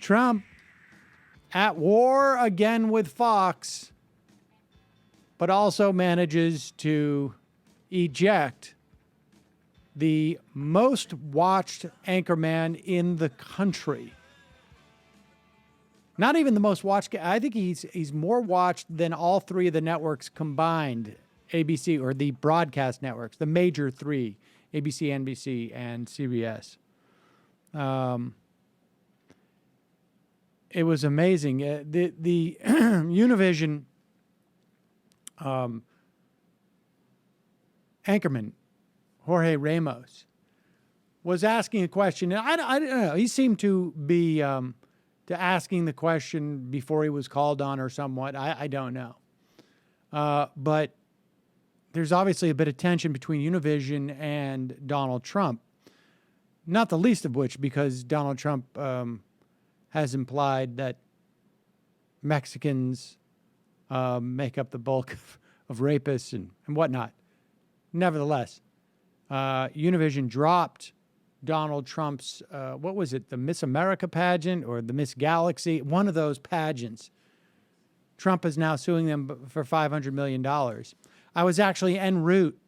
Trump at war again with Fox, but also manages to eject the most watched anchorman in the country. Not even the most watched. I think he's more watched than all three of the networks combined, ABC, or the broadcast networks, the major three, ABC, NBC, and CBS. It was amazing. The Univision anchorman, Jorge Ramos, was asking a question. And I don't know. He seemed to be to asking the question before he was called on or somewhat. I don't know. But there's obviously a bit of tension between Univision and Donald Trump, not the least of which because Donald Trump has implied that Mexicans make up the bulk of rapists and whatnot. Nevertheless, Univision dropped Donald Trump's, what was it, the Miss America pageant or the Miss Galaxy, one of those pageants. Trump is now suing them for $500 million. I was actually en route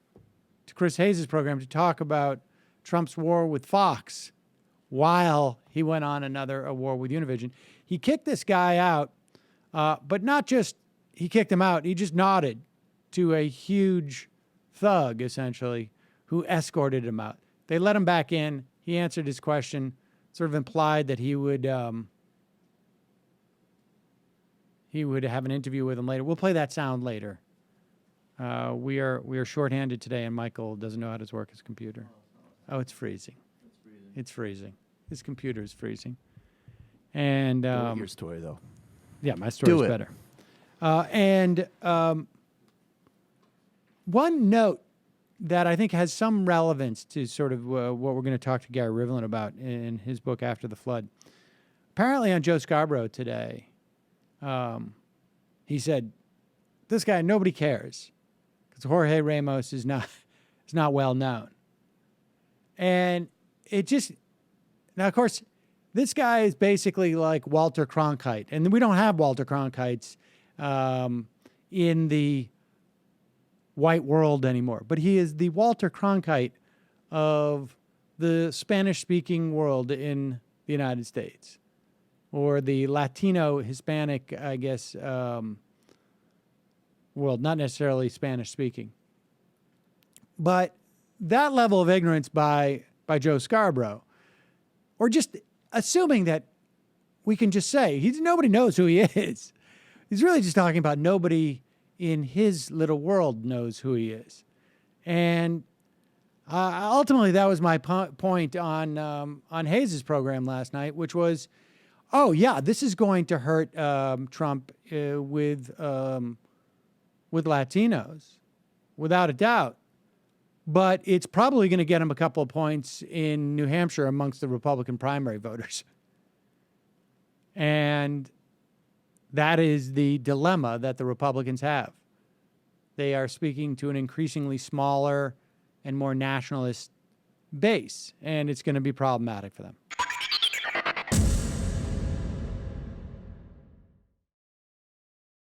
to Chris Hayes' program to talk about Trump's war with Fox while he went on another war with Univision. He kicked this guy out, but not just he kicked him out, he just nodded to a huge thug, essentially, who escorted him out. They let him back in. He answered his question, sort of implied that he would have an interview with him later. We'll play that sound later. We are shorthanded today, and Michael doesn't know how to work his computer. Oh, it's freezing. It's freezing. His computer is freezing. And your story, though. Yeah, my story's better. One note that I think has some relevance to sort of what we're going to talk to Gary Rivlin about in his book After the Flood. Apparently on Joe Scarborough today, he said, this guy, nobody cares because Jorge Ramos is not well known. And it just, now of course, this guy is basically like Walter Cronkite. And we don't have Walter Cronkites in the white world anymore. But he is the Walter Cronkite of the Spanish-speaking world in the United States. Or the Latino, Hispanic, I guess, world. Not necessarily Spanish-speaking. But that level of ignorance by Joe Scarborough, or just assuming that we can just say, nobody knows who he is. He's really just talking about nobody in his little world knows who he is. And ultimately, that was my point on Hayes' program last night, which was, oh, yeah, this is going to hurt Trump with Latinos, without a doubt. But it's probably going to get him a couple of points in New Hampshire amongst the Republican primary voters. And that is the dilemma that the Republicans have. They are speaking to an increasingly smaller and more nationalist base, and it's going to be problematic for them.